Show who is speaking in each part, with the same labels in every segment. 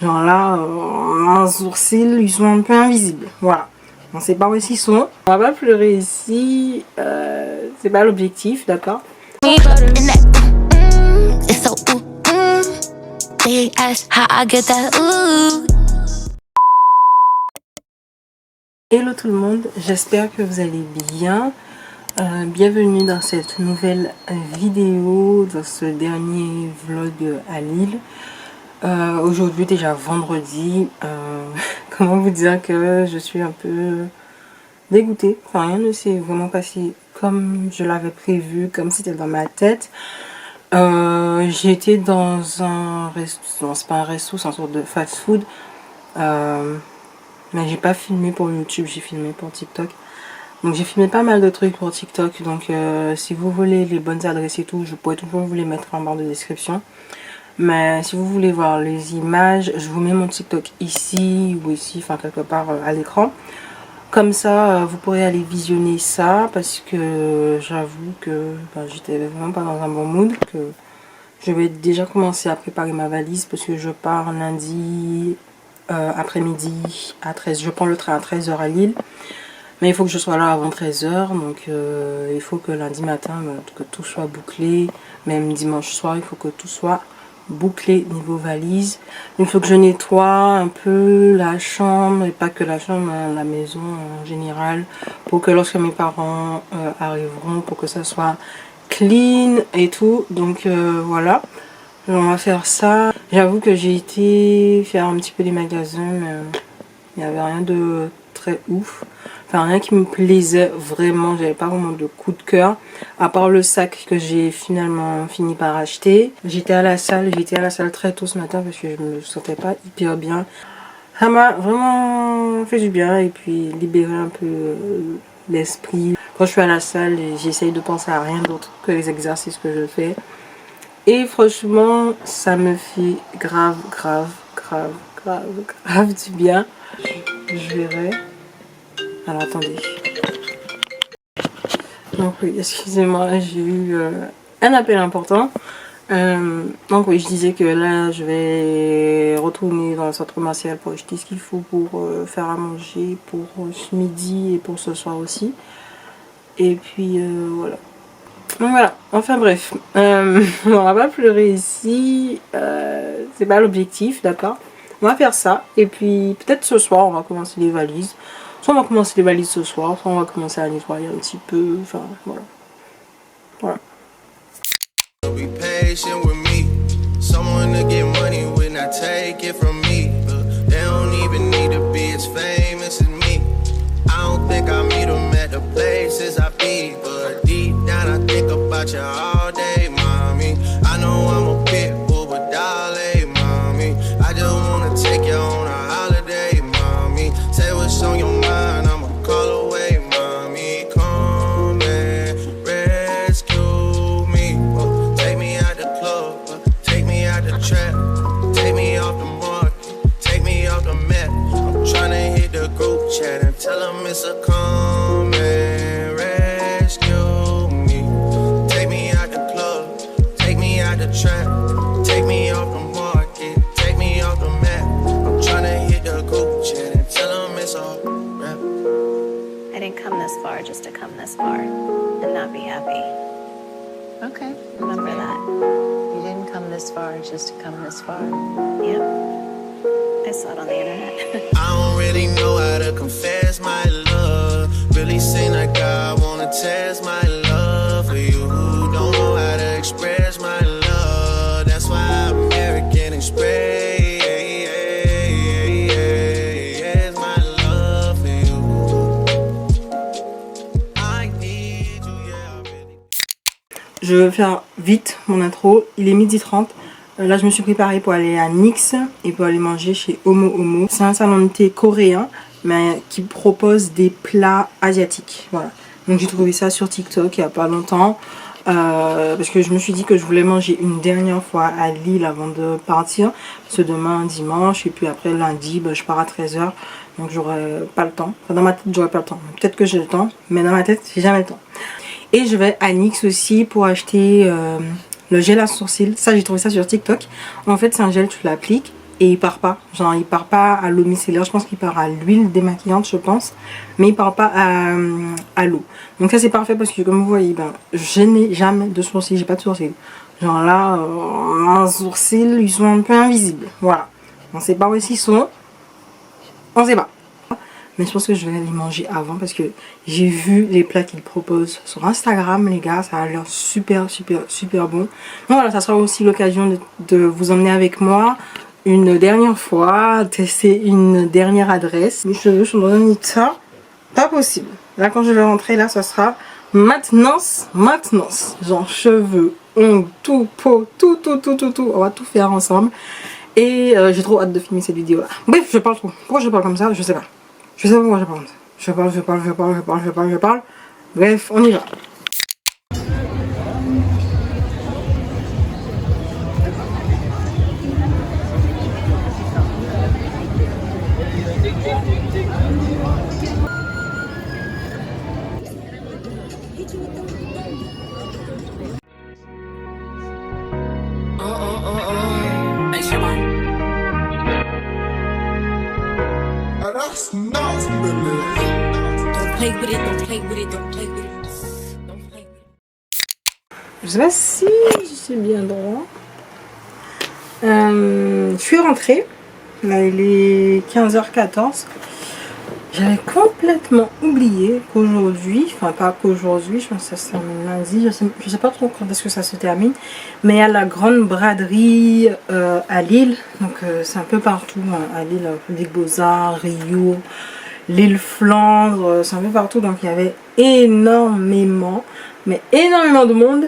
Speaker 1: Genre là, un sourcil, ils sont un peu invisibles. Voilà. On sait pas où ils sont. On va pas pleurer ici. C'est pas l'objectif, d'accord? Hello tout le monde, j'espère que vous allez bien. Bienvenue dans cette nouvelle vidéo, dans ce dernier vlog à Lille. Aujourd'hui déjà vendredi, comment vous dire que je suis un peu dégoûtée. Enfin, rien ne s'est vraiment passé comme je l'avais prévu, comme c'était dans ma tête. J'ai été dans un resto, non c'est pas un resto, c'est une sorte de fast food. Mais j'ai pas filmé pour YouTube, j'ai filmé pour TikTok. Donc j'ai filmé pas mal de trucs pour TikTok. Donc si vous voulez les bonnes adresses et tout, je pourrais toujours vous les mettre en barre de description. Mais si vous voulez voir les images, je vous mets mon TikTok ici ou ici, enfin quelque part à l'écran. Comme ça, vous pourrez aller visionner ça parce que j'avoue que j'étais vraiment pas dans un bon mood. Que je vais déjà commencer à préparer ma valise parce que je pars lundi après-midi à 13h. Je prends le train à 13h à Lille. Mais il faut que je sois là avant 13h. Donc il faut que lundi matin, que tout soit bouclé. Même dimanche soir, il faut que tout soit bouclé niveau valise. Il faut que je nettoie un peu la chambre. Et pas que la chambre, la maison en général. Pour que lorsque mes parents arriveront, pour que ça soit clean et tout. Donc voilà. On va faire ça. J'avoue que j'ai été faire un petit peu des magasins, mais il n'y avait rien de très ouf. Enfin, rien qui me plaisait vraiment. J'avais pas vraiment de coup de cœur. À part le sac que j'ai finalement fini par acheter. J'étais à la salle très tôt ce matin parce que je me sentais pas hyper bien. Ça m'a vraiment fait du bien et puis libéré un peu l'esprit. Quand je suis à la salle, j'essaye de penser à rien d'autre que les exercices que je fais. Et franchement, ça me fait grave du bien. Je verrai. Alors attendez. Donc oui, excusez-moi, j'ai eu un appel important. Donc oui, je disais que là, je vais retourner dans le centre commercial pour acheter ce qu'il faut pour faire à manger pour ce midi et pour ce soir aussi. Et puis voilà. Donc voilà, enfin bref, on va pas pleurer ici, c'est pas l'objectif, d'accord? On va faire ça, et puis peut-être ce soir on va commencer les valises. Soit on va commencer les valises ce soir, soit on va commencer à nettoyer un petit peu, enfin voilà. Voilà. About you all day, mommy. I know I'm a pit bull, but darling, mommy, I just wanna take you on a holiday, mommy. Say what's on your mind, I'ma call away, mommy. Come and rescue me. Take me out the club, take me out the trap, take me off the market, take me off the map. I'm tryna hit the group chat and tell them it's a come and rescue. Trap. Take me off the market, take me off the map. I'm tryna hit the group chat and tell them it's all rap.
Speaker 2: I didn't come this far just to come this far and not be happy.
Speaker 3: Okay.
Speaker 2: Remember that.
Speaker 3: You didn't come this far just to come this far.
Speaker 2: Yep. I saw it on the internet.
Speaker 4: I don't really know how to confess my love. Really seem like I wanna test my love for you. Don't know how to express my love. That's why American Express my love for you. I need you, yeah, really.
Speaker 1: Je vais faire vite mon intro, il est 12h30. Là je me suis préparée pour aller à NYX et pour aller manger chez Omo Omo. C'est un salon de thé coréen mais qui propose des plats asiatiques. Voilà. Donc j'ai trouvé ça sur TikTok il n'y a pas longtemps. Parce que je me suis dit que je voulais manger une dernière fois à Lille avant de partir. Parce que demain dimanche et puis après lundi je pars à 13h. Donc j'aurai pas le temps. Enfin, dans ma tête j'aurai pas le temps. Peut-être que j'ai le temps. Mais dans ma tête j'ai jamais le temps. Et je vais à NYX aussi pour acheter le gel à sourcils. Ça j'ai trouvé ça sur TikTok. En fait c'est un gel, tu l'appliques. et il part pas. Genre il part pas à l'eau micellaire, je pense qu'il part à l'huile démaquillante je pense, mais il part pas à l'eau. Donc ça c'est parfait parce que comme vous voyez, ben, je n'ai jamais de sourcils, j'ai pas de sourcils. Genre là, un sourcil, ils sont un peu invisibles, voilà. On sait pas où ils sont, on sait pas. Mais je pense que je vais les manger avant parce que j'ai vu les plats qu'ils proposent sur Instagram, les gars. Ça a l'air super, super, super bon. Donc voilà, ça sera aussi l'occasion de vous emmener avec moi une dernière fois, tester une dernière adresse. Mes cheveux sont dans un état pas possible. Là, quand je vais rentrer, là, ça sera maintenance. Genre cheveux, ongles, tout, peau, tout. On va tout faire ensemble. Et j'ai trop hâte de filmer cette vidéo-là. Bref, je parle trop. Pourquoi je parle comme ça? Je sais pas. Je sais pas pourquoi je parle comme ça. Je parle. Bref, on y va.
Speaker 4: That's nasty, baby.
Speaker 5: Don't play with it, don't play with it, don't play with it. Don't play with it.
Speaker 1: Je sais pas si c'est bien droit. Je suis rentrée. Là, il est 15h14. J'avais complètement oublié qu'aujourd'hui, enfin pas qu'aujourd'hui, je pense que ça se termine lundi, je sais pas trop quand est-ce que ça se termine, mais il y a la grande braderie à Lille, donc c'est un peu partout à Lille, Public Beaux-Arts, Rio, l'île Flandre, c'est un peu partout, donc il y avait énormément, mais énormément de monde.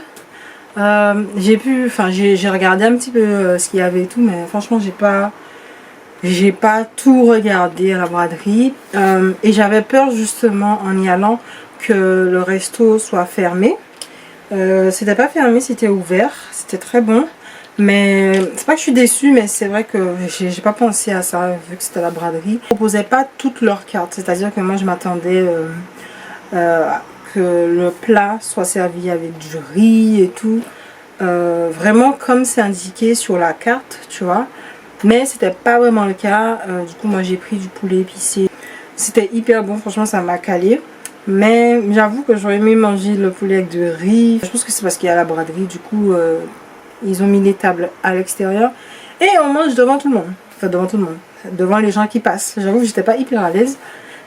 Speaker 1: J'ai regardé un petit peu ce qu'il y avait et tout, mais franchement j'ai pas tout regardé à la braderie et j'avais peur justement en y allant que le resto soit fermé. C'était pas fermé, c'était ouvert, c'était très bon, mais c'est pas que je suis déçue, mais c'est vrai que j'ai pas pensé à ça vu que c'était à la braderie. Ils proposaient pas toutes leurs cartes, c'est à dire que moi je m'attendais que le plat soit servi avec du riz et tout, vraiment comme c'est indiqué sur la carte, tu vois. Mais c'était pas vraiment le cas. Du coup moi j'ai pris du poulet épicé. C'était hyper bon, franchement ça m'a calé. Mais j'avoue que j'aurais aimé manger le poulet avec du riz. Je pense que c'est parce qu'il y a la braderie. Du coup ils ont mis les tables à l'extérieur. Et on mange devant tout le monde. Enfin devant tout le monde. Devant les gens qui passent. J'avoue que j'étais pas hyper à l'aise.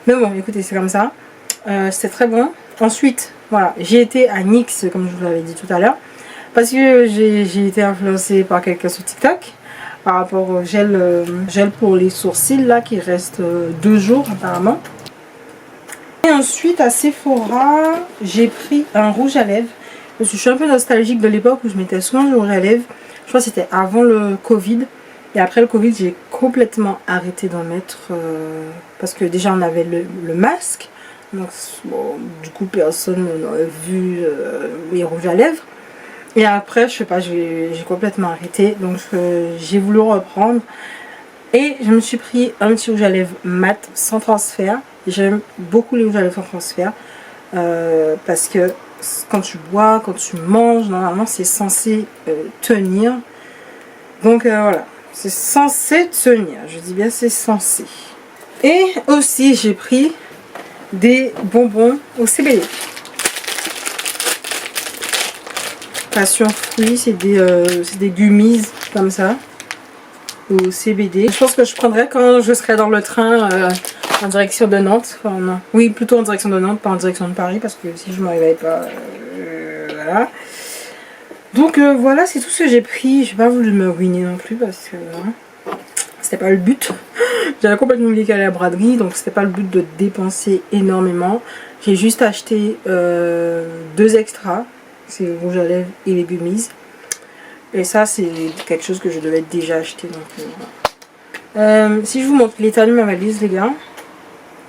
Speaker 1: Mais bon écoutez c'est comme ça. C'était très bon. Ensuite voilà, j'ai été à NYX comme je vous l'avais dit tout à l'heure. Parce que j'ai été influencée par quelqu'un sur TikTok. Par rapport au gel pour les sourcils là qui reste 2 jours apparemment. Et ensuite à Sephora j'ai pris un rouge à lèvres parce que je suis un peu nostalgique de l'époque où je mettais souvent du rouge à lèvres. Je crois que c'était avant le Covid et après le Covid j'ai complètement arrêté d'en mettre parce que déjà on avait le masque, donc bon, du coup personne n'aurait vu mes rouges à lèvres. Et après, je sais pas, j'ai complètement arrêté. Donc j'ai voulu reprendre. Et je me suis pris un petit rouge à lèvres mat sans transfert. J'aime beaucoup les rouges à lèvres sans transfert. Parce que quand tu bois, quand tu manges, normalement c'est censé tenir. Donc voilà, c'est censé tenir. Je dis bien c'est censé. Et aussi j'ai pris des bonbons au CBD. Passion fruits, c'est des gummies comme ça au CBD. Je pense que je prendrai quand je serai dans le train en direction de Nantes. Enfin, non. Oui, plutôt en direction de Nantes, pas en direction de Paris parce que si je ne me réveille pas, voilà. Donc voilà, c'est tout ce que j'ai pris. J'ai pas voulu me ruiner non plus parce que c'était pas le but. J'avais complètement oublié qu'elle allait à la braderie, donc c'était pas le but de dépenser énormément. J'ai juste acheté 2 extras. C'est le rouge à lèvres et les gummies. Et ça c'est quelque chose que je devais déjà acheter. Donc, voilà. Si je vous montre l'état de ma valise les gars.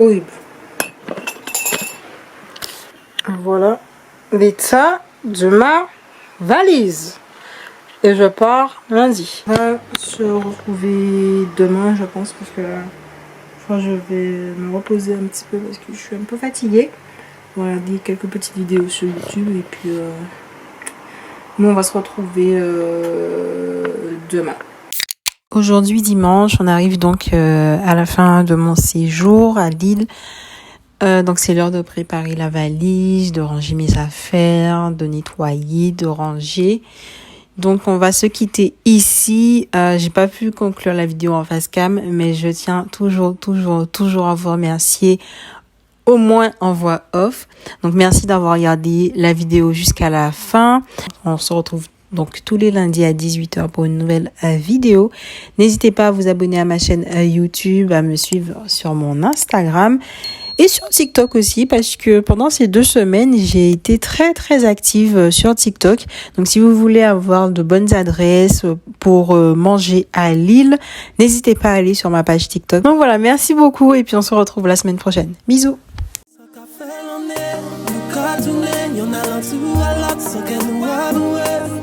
Speaker 1: Horrible. Voilà l'état de ma valise. Et je pars lundi. On va se retrouver demain je pense parce que je crois que je vais me reposer un petit peu parce que je suis un peu fatiguée. Voilà, des quelques petites vidéos sur YouTube et puis nous on va se retrouver demain. Aujourd'hui dimanche, on arrive donc à la fin de mon séjour à Lille. Donc c'est l'heure de préparer la valise, de ranger mes affaires, de nettoyer, de ranger. Donc on va se quitter ici. J'ai pas pu conclure la vidéo en face cam, mais je tiens toujours à vous remercier, au moins en voix off. Donc merci d'avoir regardé la vidéo jusqu'à la fin. On se retrouve donc tous les lundis à 18h pour une nouvelle vidéo. N'hésitez pas à vous abonner à ma chaîne YouTube, à me suivre sur mon Instagram et sur TikTok aussi, parce que pendant ces 2 semaines, j'ai été très active sur TikTok. Donc si vous voulez avoir de bonnes adresses pour manger à Lille, n'hésitez pas à aller sur ma page TikTok. Donc voilà, merci beaucoup et puis on se retrouve la semaine prochaine. Bisous.
Speaker 6: Y'all not too a lot, so can the water away.